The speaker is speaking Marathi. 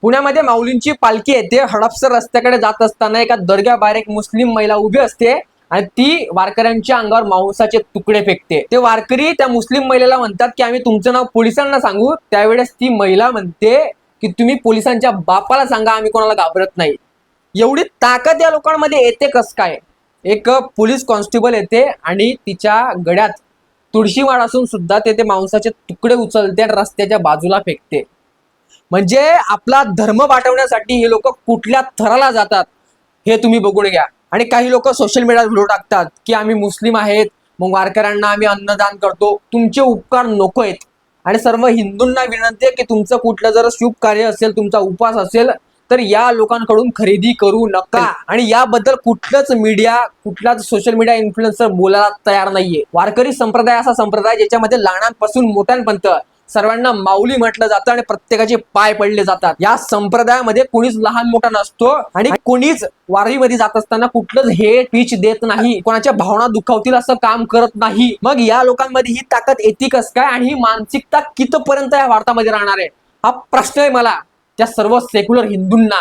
पुण्यामध्ये माऊलींची पालखी येते. हडपसर रस्त्याकडे जात असताना एका दर्ग्याबाहेर एक मुस्लिम महिला उभी असते आणि ती वारकऱ्यांच्या अंगावर मांसाचे तुकडे फेकते. ते वारकरी त्या मुस्लिम महिलेला म्हणतात की आम्ही तुमचं नाव पोलिसांना सांगू. त्यावेळेस ती महिला म्हणते की तुम्ही पोलिसांच्या बापाला सांगा, आम्ही कोणाला घाबरत नाही. एवढी ताकद या लोकांमध्ये येते कस काय? एक पोलीस कॉन्स्टेबल येते आणि तिच्या गळ्यात तुळशीवाड असून सुद्धा ते मांसाचे तुकडे उचलते आणि रस्त्याच्या बाजूला फेकते. म्हणजे आपला धर्म वाटवण्यासाठी हे लोक कुठल्या थराला जातात हे तुम्ही बघून घ्या. आणि काही लोक सोशल मीडियावर व्हिडिओ टाकतात की आम्ही मुस्लिम आहेत, मग वारकऱ्यांना आम्ही अन्नदान करतो. तुमचे उपकार नको आहेत. आणि सर्व हिंदूंना विनंती आहे की तुमचं कुठलं जर शुभ कार्य असेल, तुमचा उपवास असेल, तर या लोकांकडून खरेदी करू नका. आणि याबद्दल कुठलंच मीडिया, कुठलाच सोशल मीडिया इन्फ्लुएन्सर बोलायला तयार नाहीये. वारकरी संप्रदाय असा संप्रदाय ज्याच्यामध्ये लहानांपासून मोठ्यांपर्यंत सर्वांना माऊली म्हटलं जातं आणि प्रत्येकाचे पाय पडले जातात. या संप्रदायामध्ये कोणीच लहान मोठा नसतो आणि कोणीच वारीमध्ये जात असताना कुठलंच हे पीच देत नाही, कोणाच्या भावना दुखावतील असं काम करत नाही. मग या लोकांमध्ये ही ताकद येते कस काय आणि ही मानसिकता कितपर्यंत या भारतामध्ये राहणार आहे, हा प्रश्न आहे मला त्या सर्व सेक्युलर हिंदूंना.